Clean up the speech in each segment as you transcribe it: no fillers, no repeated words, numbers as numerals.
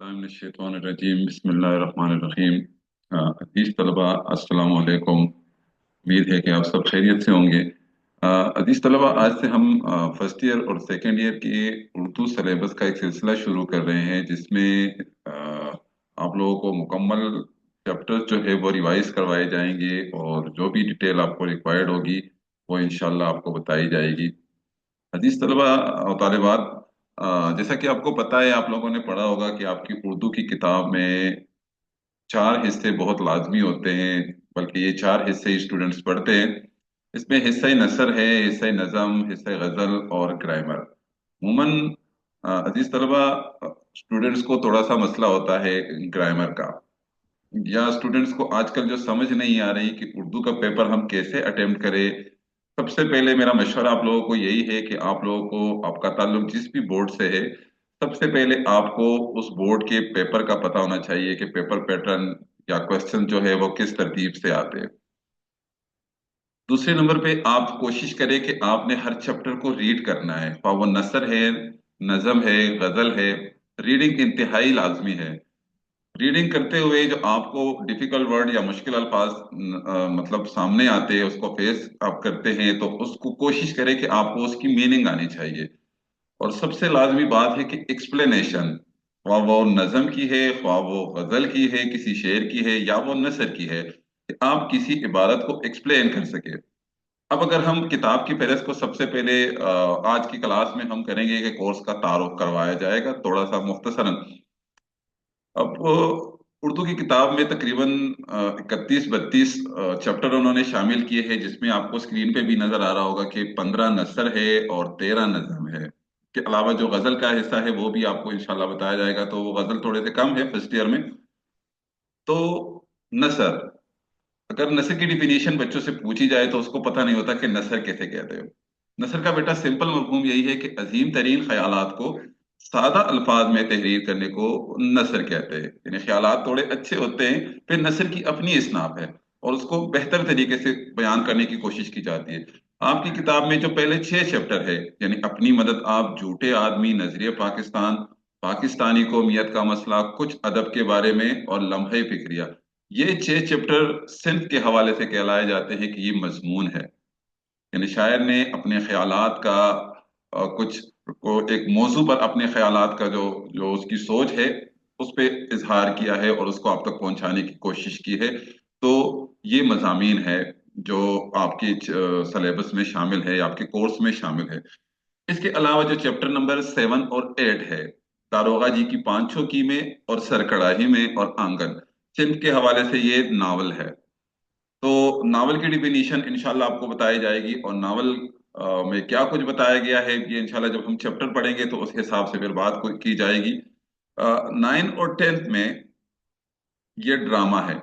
रजीम बिस्मिल्लाहिर्रहमानिर्रहीम। अजीज तलबा, अस्सलाम वालेकुम। उम्मीद है कि आप सब खैरियत से होंगे। अजीज तलबा, आज से हम फर्स्ट ईयर और सेकेंड ईयर के उर्दू सिलेबस का एक सिलसिला शुरू कर रहे हैं, जिसमें आप लोगों को मुकम्मल चैप्टर्स जो है वो रिवाइज करवाए जाएंगे, और जो भी डिटेल आपको रिक्वायर्ड होगी वो इंशाल्लाह आपको बताई जाएगी। अजीज तलबा और तालिबात, जैसा कि आपको पता है, आप लोगों ने पढ़ा होगा कि आपकी उर्दू की किताब में चार हिस्से बहुत लाजमी होते हैं, बल्कि ये चार हिस्से स्टूडेंट्स पढ़ते हैं। इसमें हिस्सा नसर है, हिस्सा नज़म, हिस्सा गजल और ग्रामर। अमूमन अजीज तलबा, स्टूडेंट्स को थोड़ा सा मसला होता है ग्रामर का, या स्टूडेंट्स को आजकल जो समझ नहीं आ रही कि उर्दू का पेपर हम कैसे अटेम्प्ट करें। सबसे पहले मेरा मशवरा आप लोगों को यही है कि आप लोगों को, आपका ताल्लुक जिस भी बोर्ड से है, सबसे पहले आपको उस बोर्ड के पेपर का पता होना चाहिए कि पेपर पैटर्न या क्वेश्चन जो है वो किस तरतीब से आते हैं। दूसरे नंबर पे आप कोशिश करें कि आपने हर चैप्टर को रीड करना है, ख्वाह वो नसर है, नज़म है, गजल है। रीडिंग इंतहाई लाजमी है। रीडिंग करते हुए जो आपको डिफिकल्ट वर्ड या मुश्किल अल्फाज मतलब सामने आते हैं, उसको फेस आप करते हैं, तो उसको कोशिश करें कि आपको उसकी मीनिंग आनी चाहिए। और सबसे लाजमी बात है कि एक्सप्लेनेशन, ख्वाह वो नज़म की है, ख्वाह वो गजल की है, किसी शेर की है, या वो नसर की है, कि आप किसी इबारत को एक्सप्लेन कर सके। अब अगर हम किताब की फहरिस्त को सबसे पहले आज की क्लास में हम करेंगे कि कोर्स का तारुफ करवाया जाएगा थोड़ा सा मुख्तसरन। अब उर्दू की किताब में तकरीबन 31-32 चैप्टर उन्होंने शामिल किए हैं, जिसमें आपको स्क्रीन पे भी नजर आ रहा होगा कि 15 नसर है और 13 नज़म है। के अलावा जो गजल का हिस्सा है वो भी आपको इंशाल्लाह बताया जाएगा, तो वो गजल थोड़े से कम है फर्स्ट ईयर में। तो नसर, अगर नसर की डिफिनेशन बच्चों से पूछी जाए तो उसको पता नहीं होता कि नसर कैसे कहते हो। नसर का बेटा सिंपल मफहूम यही है कि अजीम तरीन ख्यालात को सादा अल्फाज में तहरीर करने को नसर कहते हैं। यानी ख्यालात थोड़े अच्छे होते हैं, फिर नसर की अपनी इसनाफ है, और उसको बेहतर तरीके से बयान करने की कोशिश की जाती है। आपकी किताब में जो पहले 6 चैप्टर है, यानी अपनी मदद आप, झूठे आदमी, नजरिए पाकिस्तान, पाकिस्तानी कौमियत का मसला, कुछ अदब के बारे में, और लम्हे फिक्रिया, ये 6 चैप्टर सिंध के हवाले से कहलाए जाते हैं कि ये मजमून है। यानी शायर ने अपने ख्यालात का कुछ को एक मौजू पर अपने ख्यालात का जो जो उसकी सोच है उस पे इजहार किया है और उसको आप तक पहुंचाने की कोशिश की है। तो ये मजामीन है जो आपकी सिलेबस में शामिल है, आपके कोर्स में शामिल है। इसके अलावा जो चैप्टर नंबर 7 और 8 है, दारोगा जी की पांचों की में और सरकड़ाही में और आंगन, सिंध के हवाले से ये नावल है। तो नावल की डिफिनीशन इंशाल्लाह आपको बताई जाएगी, और नावल में क्या कुछ बताया गया है ये इंशाल्लाह जब हम चैप्टर पढ़ेंगे तो उस हिसाब से फिर बात की जाएगी। 9 और 10th में ये ड्रामा है,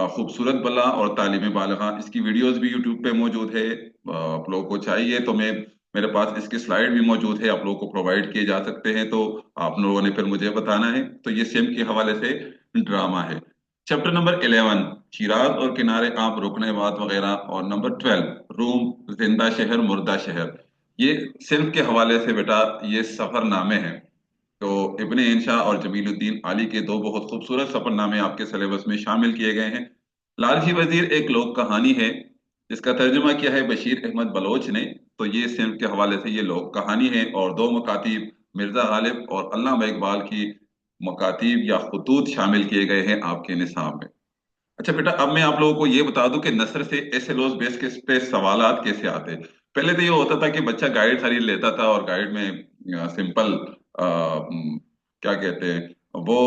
खूबसूरत बला और तालीम बालगा। इसकी वीडियोस भी यूट्यूब पे मौजूद है। आप लोगों को चाहिए तो मैं, मेरे पास इसके स्लाइड भी मौजूद है, आप लोगों को प्रोवाइड किए जा सकते हैं, तो आप लोगों ने फिर मुझे बताना है। तो ये सेम के हवाले से ड्रामा है। चैप्टर नंबर 11, शिराज और किनारे आप रुकने बात वगैरह, और नंबर 12, रूम, जिंदा शहर मुर्दा शहर, ये सिर्फ के हवाले से बेटा ये सफरनामे हैं। तो इब्ने इंशा और जमीलुद्दीन आली के दो बहुत खूबसूरत सफरनामे आपके सिलेबस में शामिल किए गए हैं। लालची वजीर एक लोक कहानी है, जिसका तर्जुमा किया है बशीर अहमद बलोच ने। तो ये सिंध के हवाले से ये लोक कहानी है, और दो मकातीब, मिर्जा गालिब और अल्लामा इकबाल की मकातीब या खतूत शामिल किए गए हैं आपके निसाब में। अच्छा बेटा, अब मैं आप लोगों को ये बता दूं कि नसर से एसएलओस बेस के पे सवालात कैसे आते हैं। पहले तो ये होता था कि बच्चा गाइड खरीद लेता था, और गाइड में सिंपल क्या कहते हैं वो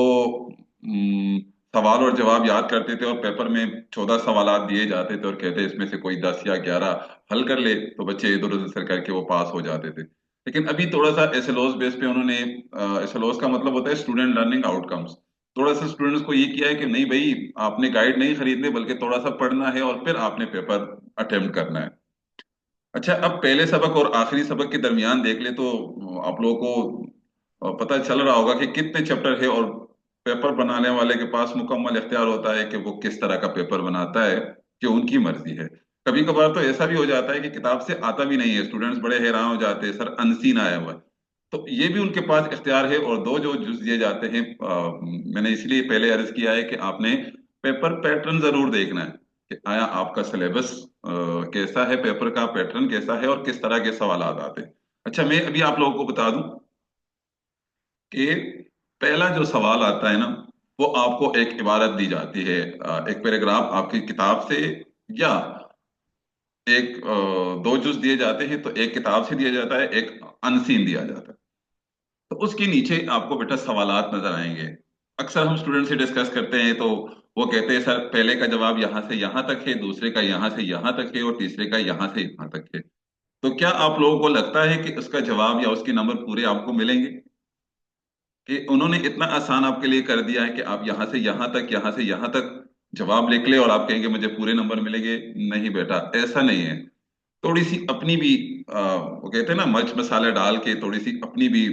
सवाल और जवाब याद करते थे, और पेपर में 14 सवालात दिए जाते थे, और कहते इसमें से कोई 10 या 11 हल कर ले, तो बच्चे इधर उधर से करके वो पास हो जाते थे। लेकिन अभी थोड़ा सा एसएलओस बेस पे उन्होंने, एसएलओस का मतलब होता है स्टूडेंट लर्निंग आउटकम्स, थोड़ा सा स्टूडेंट्स को ये किया है कि नहीं भाई, आपने गाइड नहीं खरीदने बल्कि थोड़ा सा पढ़ना है और फिर आपने पेपर अटेम्प्ट करना है। अच्छा, अब पहले सबक और आखिरी सबक के दरमियान देख ले तो आप लोगों को पता चल रहा होगा कि कितने चैप्टर है, और पेपर बनाने वाले के पास मुकम्मल इख्तियार होता है कि वो किस तरह का पेपर बनाता है, कि उनकी मर्जी है। कभी कभार तो ऐसा भी हो जाता है कि किताब से आता भी नहीं है, स्टूडेंट्स बड़े हैरान हो जाते हैं, सर अनसीन आया हुआ है। तो ये भी उनके पास इख्तियार है। और दो जो जुज दिए जाते हैं, मैंने इसलिए पहले अर्ज किया है कि आपने पेपर पैटर्न जरूर देखना है कि आया आपका सिलेबस कैसा है, पेपर का पैटर्न कैसा है और किस तरह के सवाल आते हैं। अच्छा, मैं अभी आप लोगों को बता दूं कि पहला जो सवाल आता है ना, वो आपको एक इबारत दी जाती है, एक पैराग्राफ आपकी किताब से, या एक दो जुज दिए जाते हैं, तो एक किताब से दिया जाता है, एक अनसीन दिया जाता है। तो उसके नीचे आपको बेटा सवालात नजर आएंगे। अक्सर हम स्टूडेंट से डिस्कस करते हैं तो वो कहते हैं सर पहले का जवाब यहाँ से यहाँ तक है, दूसरे का यहाँ से यहाँ तक है और तीसरे का यहाँ से यहाँ तक है। तो क्या आप लोगों को लगता है कि उसका जवाब या उसके नंबर पूरे आपको मिलेंगे, कि उन्होंने इतना आसान आपके लिए कर दिया है कि आप यहाँ से यहाँ तक, यहाँ से यहाँ तक जवाब लिख ले और आप कहेंगे मुझे पूरे नंबर मिलेंगे? नहीं बेटा, ऐसा नहीं है। थोड़ी सी अपनी भी वो कहते हैं ना, मिर्च मसाला डाल के थोड़ी सी अपनी भी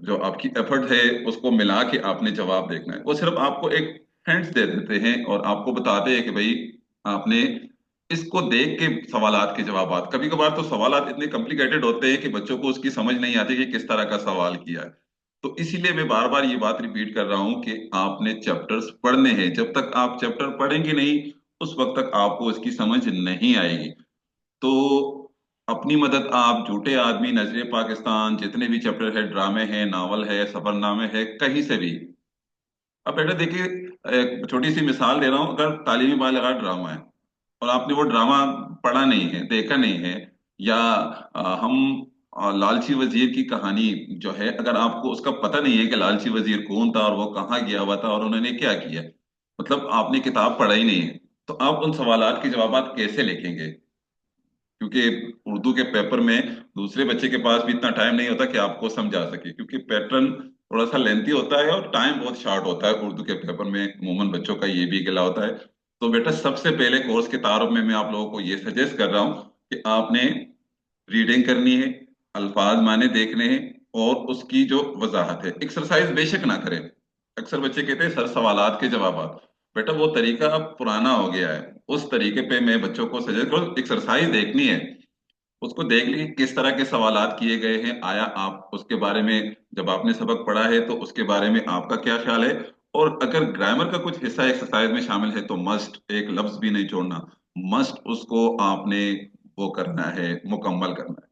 जो आपकी एफर्ट है उसको मिला के आपने जवाब देखना है। वो सिर्फ आपको एक हिंट्स दे देते हैं और आपको बताते हैं कि भाई आपने इसको देख के सवालात के जवाबात, कभी कभार तो सवालात इतने कॉम्प्लिकेटेड होते हैं कि बच्चों को उसकी समझ नहीं आती कि किस तरह का सवाल किया है। तो इसीलिए मैं बार बार ये बात रिपीट कर रहा हूं कि आपने चैप्टर्स पढ़ने हैं। जब तक आप चैप्टर पढ़ेंगे नहीं, उस वक्त तक आपको इसकी समझ नहीं आएगी। तो अपनी मदद आप, झूठे आदमी, नजरे पाकिस्तान, जितने भी चैप्टर है, ड्रामे हैं, नावल है, सफरनामे है, कहीं से भी। अब बेटा देखिए, एक छोटी सी मिसाल दे रहा हूँ। अगर तालीमी बालिगा ड्रामा है और आपने वो ड्रामा पढ़ा नहीं है, देखा नहीं है, या हम लालची वजीर की कहानी जो है, अगर आपको उसका पता नहीं है कि लालची वजीर कौन था और वो कहाँ गया हुआ था और उन्होंने क्या किया, मतलब आपने किताब पढ़ा ही नहीं है, तो आप उन सवालात के जवाब कैसे लिखेंगे? क्योंकि उर्दू के पेपर में दूसरे बच्चे के पास भी इतना टाइम नहीं होता कि आपको समझा सके, क्योंकि पैटर्न थोड़ा सा लेंथी होता है और टाइम बहुत शॉर्ट होता है उर्दू के पेपर में। अमूमन बच्चों का ये भी गिला होता है। तो बेटा सबसे पहले कोर्स के तारुफ में मैं आप लोगों को ये सजेस्ट कर रहा हूँ कि आपने रीडिंग करनी है, अल्फाज माने देखने हैं, और उसकी जो वजाहत है, एक्सरसाइज बेशक ना करें। अक्सर बच्चे कहते हैं सर सवालात के जवाब। बेटा वो तरीका अब पुराना हो गया है। उस तरीके पे मैं बच्चों को सजेस्ट करूँ, एक्सरसाइज देखनी है, उसको देख लीजिए किस तरह के सवालात किए गए हैं, आया आप उसके बारे में जब आपने सबक पढ़ा है तो उसके बारे में आपका क्या ख्याल है। और अगर ग्रामर का कुछ हिस्सा एक्सरसाइज में शामिल है तो मस्ट, एक लफ्ज भी नहीं छोड़ना, मस्ट उसको आपने वो करना है, मुकम्मल करना है।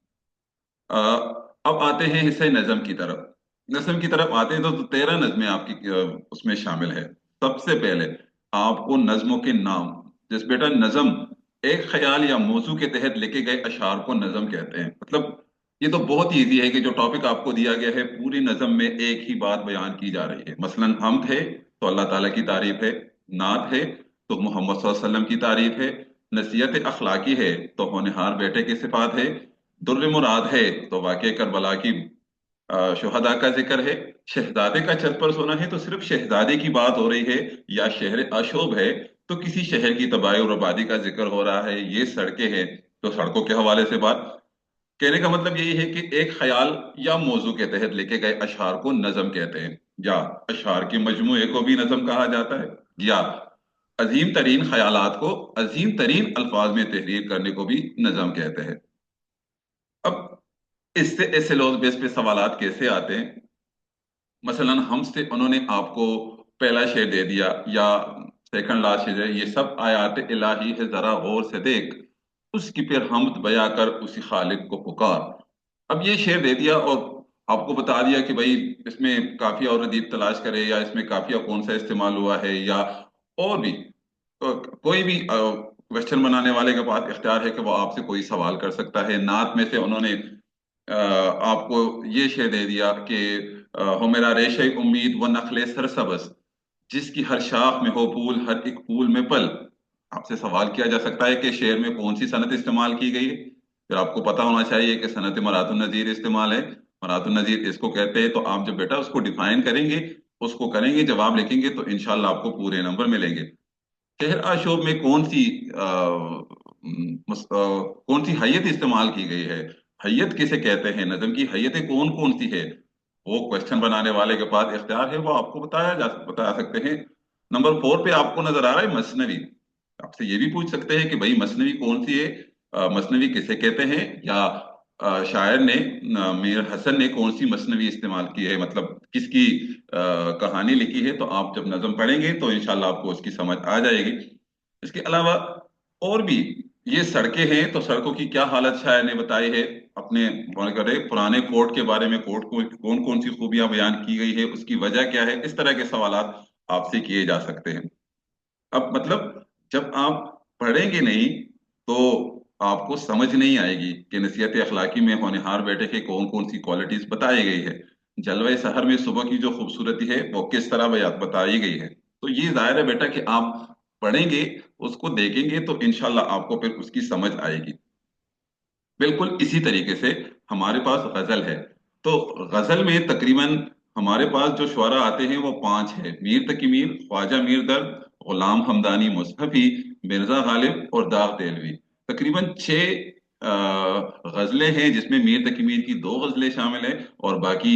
अब आते हैं हिस्से नज़म की तरफ। नज़म की तरफ आते हैं तो 13 नज़में आपकी उसमें शामिल है। सबसे पहले आपको नज़मों के नाम, जैसे बेटा नज़म एक ख्याल या मौजू के तहत लिखे गए अशार को नज़म कहते हैं। मतलब ये तो बहुत इजी है कि जो टॉपिक आपको दिया गया है पूरी नज़म में एक ही बात बयान की जा रही है। मसलन हम्द है तो अल्लाह ताला की तारीफ है, नात है तो मोहम्मद सल्लल्लाहु अलैहि वसल्लम की तारीफ है, नसीहत अखलाकी है तो होनहार बेटे की सिफात है, दुर्र मुराद है तो वाक़े करबला की शुहदा का जिक्र है, शहजादे का छत पर सोना है तो सिर्फ शहजादे की बात हो रही है, या शहर अशोभ है तो किसी शहर की तबाही और आबादी का जिक्र हो रहा है, ये सड़कें हैं तो सड़कों के हवाले से बात। कहने का मतलब यही है कि एक ख्याल या मौजू के तहत लिखे गए अशआर को नज़म कहते हैं, या अशआर के मजमूए को भी नज़म कहा जाता है, या अजीम तरीन ख्यालात को अजीम तरीन अल्फाज में तहरीर करने को भी नज़म कहते हैं। अब इससे ऐसे लोग बेस पे सवालात कैसे आते हैं? मसलन हमसे उन्होंने आपको पहला शेर दे दिया या सेकंड लास्ट शेर है, ये सब आयात इलाही है जरा गौर से देख, उसकी फिर हमद बया कर उसी खालिक को पुकार। अब ये शेर दे दिया और आपको बता दिया कि भाई इसमें काफिया और रदीफ तलाश करे, या इसमें काफिया कौन सा इस्तेमाल हुआ है, या और भी कोई भी क्वेश्चन बनाने वाले के पास इख्तियार है कि वो आपसे कोई सवाल कर सकता है। नात में से उन्होंने आपको ये शेर दे दिया कि हो मेरा रेशे उम्मीद व नखले सरसबस, जिसकी हर शाख में हो फूल हर एक फूल में पल। आपसे सवाल किया जा सकता है कि शेर में कौन सी सनत इस्तेमाल की गई है। फिर आपको पता होना चाहिए कि सनत मरातुन नजीर इस्तेमाल है, मरातुन नजीर इसको कहते हैं। तो आप जब बेटा उसको डिफाइन करेंगे, उसको करेंगे, जवाब लिखेंगे, तो इंशाल्लाह आपको पूरे नंबर मिलेंगे। शहर आशोब में कौन सी हैयत इस्तेमाल की गई है, हैयत किसे कहते हैं, नज़म की हैयतें कौन कौन सी है, वो क्वेश्चन बनाने वाले के पास इख्तियार है, वो आपको बता सकते हैं। नंबर 4 पे आपको नजर आ रहा है मसनवी। आपसे ये भी पूछ सकते हैं कि भाई मसनवी कौन सी है, मसनवी किसे कहते हैं, या शायर ने मीर हसन ने कौन सी मसनवी इस्तेमाल की है, मतलब किसकी कहानी लिखी है, तो आप जब नज्म पढ़ेंगे तो इंशाल्लाह आपको उसकी समझ आ जाएगी। इसके अलावा और भी ये सड़कें हैं, तो सड़कों की क्या हालत शायर ने बताई है, अपने कौन करे पुराने कोर्ट के बारे में, कोर्ट को कौन कौन सी खूबियां बयान की गई है, उसकी वजह क्या है, इस तरह के सवालात आपसे किए जा सकते हैं। अब मतलब जब आप पढ़ेंगे नहीं तो आपको समझ नहीं आएगी कि नसीहत अखलाकी में होनहार बेटे के कौन कौन सी क्वालिटीज बताई गई है। जलवा सहर में सुबह की जो खूबसूरती है वो किस तरह बताई गई है। तो ये जाहिर है बेटा कि आप पढ़ेंगे, उसको देखेंगे तो इंशाल्लाह आपको फिर उसकी समझ आएगी। बिल्कुल इसी तरीके से हमारे पास गजल है। तो गजल में तकरीबन हमारे पास जो शुअरा आते हैं वो पांच है: मीर तकी मीर, ख्वाजा मीर दर्द, गुलाम हमदानी मुसहफी, मिर्जा गालिब और दाग देलवी। तकरीबन छह गजलें हैं जिसमें मीर तकी मीर की दो गजलें शामिल है और बाकी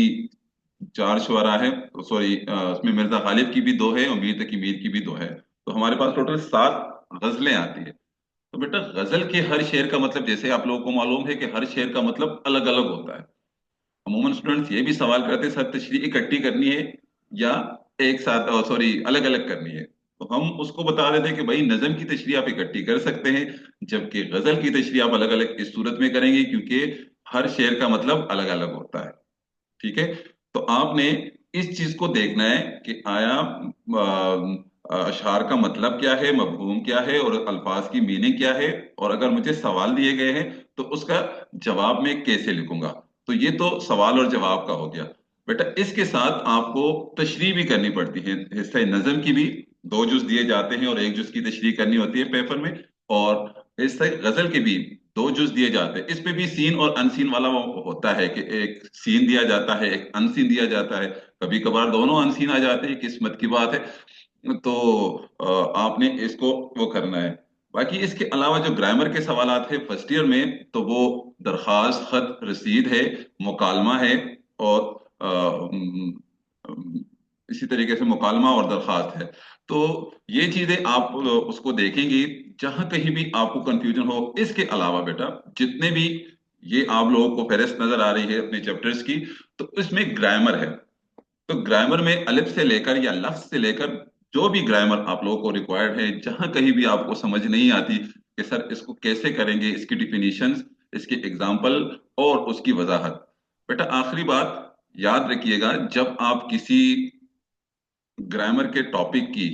चार शुअरा है। सॉरी, उसमें मिर्जा गालिब की भी दो है और मीर तकी मीर की भी दो है। तो हमारे पास टोटल सात गजलें आती है। तो बेटा गजल के हर शेर का मतलब, जैसे आप लोगों को मालूम है कि हर शेर का मतलब अलग अलग होता है। अमूमन स्टूडेंट्स ये भी सवाल करते हैं सर तशरीह इकट्ठी करनी है या एक साथ, सॉरी, अलग अलग करनी है। तो हम उसको बता देते हैं कि भाई नज्म की तशरीह आप इकट्ठी कर सकते हैं, जबकि गजल की तशरीह आप अलग अलग इस सूरत में करेंगे क्योंकि हर शेर का मतलब अलग अलग होता है। ठीक है। तो आपने इस चीज को देखना है कि आया अशार का मतलब क्या है, मफहूम क्या है और अल्फाज की मीनिंग क्या है, और अगर मुझे सवाल दिए गए हैं तो उसका जवाब मैं कैसे लिखूंगा। तो ये तो सवाल और जवाब का हो गया। बेटा इसके साथ आपको तशरीह भी करनी पड़ती है। हिस्सा नज्म की भी दो जुज दिए जाते हैं और एक जुज की तशरीह करनी होती है पेपर में। और हिस्सा गजल के भी दो जुज दिए जाते हैं। इस पे भी सीन और अनसीन वाला वो होता है कि एक सीन दिया जाता है, एक अनसीन दिया जाता है। कभी कभार दोनों अनसीन आ जाते हैं, किस्मत की बात है। तो आपने इसको वो करना है। बाकी इसके अलावा जो ग्रामर के सवालात है फर्स्ट ईयर में, तो वो दरखास्त, खत, रसीद है, मुकालमा है और अ, उम, उम, इसी तरीके से मुकालमा और दरखास्त है। तो ये चीजें आप उसको देखेंगे जहां कहीं भी आपको कंफ्यूजन हो। इसके अलावा बेटा जितने भी ये आप लोगों को फेहरिस्त नजर आ रही है अपने चैप्टर्स की, तो इसमें ग्रामर है। तो ग्रामर में अलिफ से लेकर या लफ्ज से लेकर जो भी ग्रामर आप लोगों को रिक्वायर्ड है, जहां कहीं भी आपको समझ नहीं आती कि सर इसको कैसे करेंगे, इसकी डिफिनीशंस, इसके एग्जाम्पल और उसकी वजाहत। बेटा आखिरी बात याद रखिएगा, जब आप किसी ग्रामर के टॉपिक की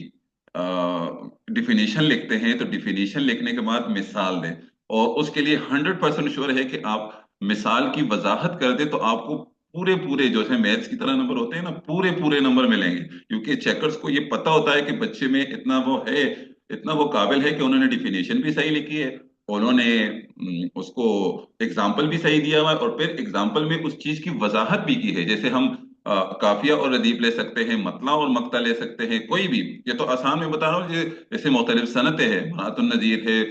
डिफिनीशन लिखते हैं तो डिफिनीशन लिखने के बाद मिसाल दें, और उसके लिए 100% श्योर है कि आप मिसाल की वजाहत कर दें तो आपको पूरे पूरे जो है मैथ्स की तरह नंबर होते हैं ना, पूरे पूरे नंबर मिलेंगे। क्योंकि चेकर्स को ये पता होता है कि बच्चे में इतना वो है, इतना वो काबिल है कि उन्होंने डिफिनीशन भी सही लिखी है, उन्होंने उसको एग्जाम्पल भी सही दिया हुआ है और फिर एग्जाम्पल में उस चीज की वजाहत भी की है। जैसे हम काफिया और रदीफ ले सकते हैं, मतला और मक्ता ले सकते हैं, कोई भी। ये तो आसान में बता रहा हूँ। जैसे मुख्तलिफ सनतें हैं, मरातुन नजीर है,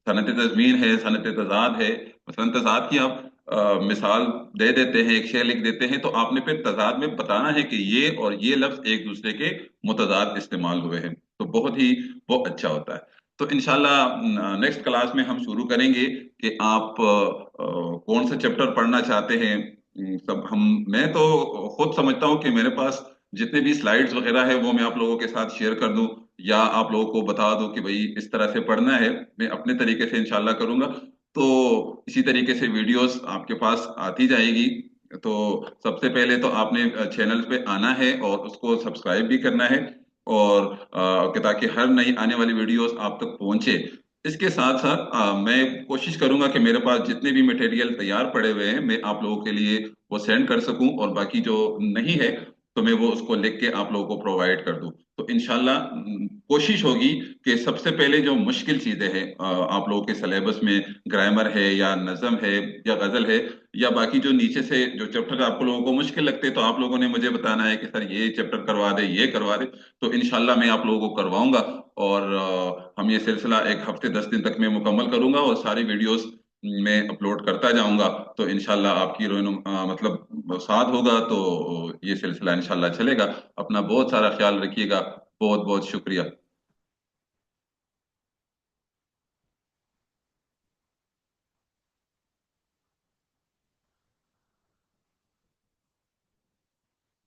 सनत तजमीन है, सनत तजाद है। मसलन तजाद की आप मिसाल दे देते हैं, एक शेर लिख देते हैं, तो आपने फिर तजाद में बताना है कि ये और ये लफ्ज एक दूसरे के मुतजाद इस्तेमाल हुए हैं। तो बहुत ही वो अच्छा होता है। तो इंशाल्लाह नेक्स्ट क्लास में हम शुरू करेंगे कि आप कौन सा चैप्टर पढ़ना चाहते हैं। सब हम मैं तो खुद समझता हूँ कि मेरे पास जितने भी स्लाइड्स वगैरह है वो मैं आप लोगों के साथ शेयर कर दूं या आप लोगों को बता दूं कि भाई इस तरह से पढ़ना है। मैं अपने तरीके से इंशाल्लाह करूंगा। तो इसी तरीके से वीडियोस आपके पास आती जाएगी। तो सबसे पहले तो आपने चैनल पे आना है और उसको सब्सक्राइब भी करना है, और ताकि हर नई आने वाली वीडियोस आप तक पहुंचे। इसके साथ साथ मैं कोशिश करूंगा कि मेरे पास जितने भी मटेरियल तैयार पड़े हुए हैं मैं आप लोगों के लिए वो सेंड कर सकूं, और बाकी जो नहीं है तो मैं वो उसको लिख के आप लोगों को प्रोवाइड कर दूं। तो इंशाल्लाह कोशिश होगी कि सबसे पहले जो मुश्किल चीजें हैं आप लोगों के सिलेबस में, ग्रामर है या नज्म है या गजल है या बाकी जो नीचे से जो चैप्टर आपको लोगों को मुश्किल लगते हैं, तो आप लोगों ने मुझे बताना है कि सर ये चैप्टर करवा दे, ये करवा दे। तो इंशाल्लाह मैं आप लोगों को करवाऊंगा। और हम ये सिलसिला एक हफ्ते 10 दिन तक मैं मुकम्मल करूंगा और सारी वीडियोस मैं अपलोड करता जाऊंगा। तो इंशाल्लाह आपकी मतलब साथ होगा तो ये सिलसिला इंशाल्लाह चलेगा। अपना बहुत सारा ख्याल रखिएगा। बहुत बहुत शुक्रिया।